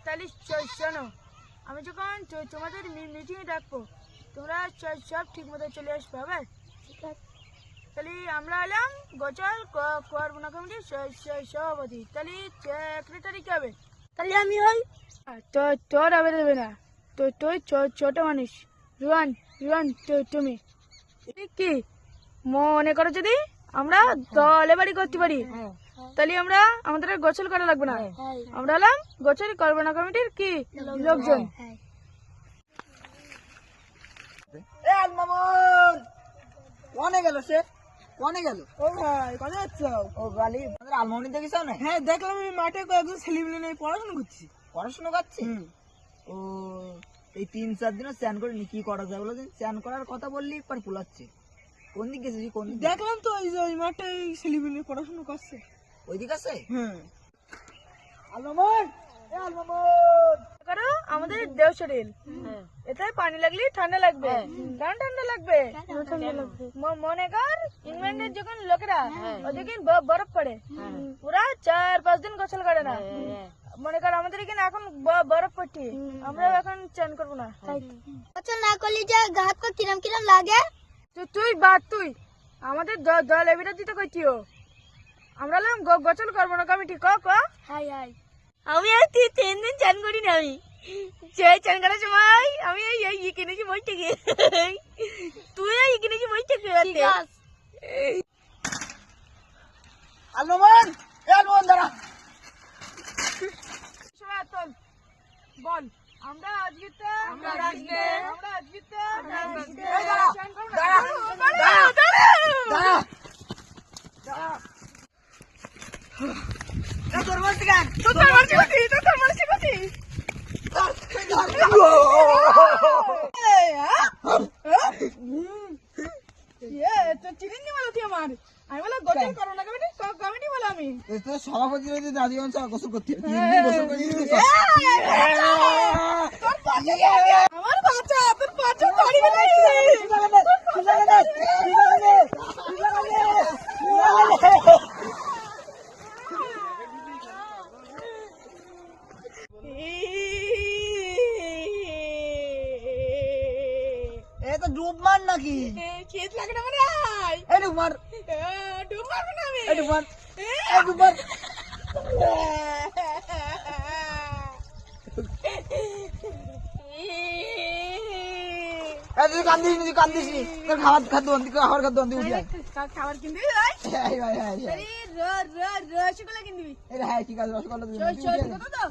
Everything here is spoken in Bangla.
তাহলে শোনো, আমি যখন তোমাদের মিটিংয়ে ডাকবো তোমরা সব ঠিক মতো চলে আসবে, হবে? ঠিক আছে। তাহলে আমরা এলাম গোচল করবনা কমিটির সভাপতি। তাহলে সেক্রেটারি কে হবে? তাহলে আমি হই। তো তোর হবে দেবে না, তো তুই ছোট মানুষ। রুয়ান রুয়ান তুমি কি মনে করো যদি আমরা দলে বাড়ি করতে পারি তাহলে আমরা আমাদের গোসল করা লাগবে না, আমরা হলাম গোসল করবো না কমিটির কি লোকজন। কনে গেল সে? কনে গেল? ও ভাই কোথায় যাচ্ছ? ও গালি আমাদের আলমারি দেখেছ না? হ্যাঁ দেখলাম, আমি মাঠে কয়েকজন ছেলেমেলে নিয়ে পড়াশোনা করছি। পড়াশোনা করছে? ও এই 3-4 দিনও স্নান করিনি, কি করা যায় বলো? স্নান করার কথা বললি পর পুলাচ্ছে। কোন দিক গেছিস? কোন দিক? দেখলাম তো ওই যে ওই মাঠে ছেলেমেলে পড়াশোনা করছে। ওইদিক আছে? হ্যাঁ। আলমামন, এ আলমামন, কারণ আমাদের দেহ শরীর এতে পানি লাগলে ঠান্ডা লাগবে, কারণ ঠান্ডা লাগবে। মনে কর ইংল্যান্ডের যখন লোকেরা ওদিকে বরফ পড়ে পুরা 4-5 দিন গোসল করে না, মনে কর আমাদের এখানে এখন বরফ পড়ছে, আমরা এখন চান করবো না। গোসল না করলে যে গাত কো কিরম কিরম লাগে? তুই আমাদের দল বিরোধিতা করছিও, আমরা গোসল করবো না কমিটি ক হাই হাই আমি আর 3 দিন চান করি না। আমি সেই চান করার সময় আমি এই কিনেছি বই থেকে, তুই এই কিনেছি বই থেকে। আলমামন, এ আলমামন দাঁড়া। চল বল, আমরা আজকে তোর বলছি কেন? আমি বলো গোসল করো না কমিটি বলো আমি তোর সভাপতি রয়েছে দাদি অঞ্চল গোসল করতে আমার বাচ্চা তোর বাচ্চা বাড়ি গেলে তো ডুব মার নাকি? শীত লাগে না মানে এই ডুব মার, ডুব মারবো না আমি। এই ডুব মার, এই ডুব মার। তুই কান্দিস নি, তোর খাবার খাদ্য উঠি যায়। খাবার কিনবি? রসগোল্লা রসগোল্লা কিনবি? হ্যাঁ ঠিক আছে, রসগোল্লা সত্যি কথা তো?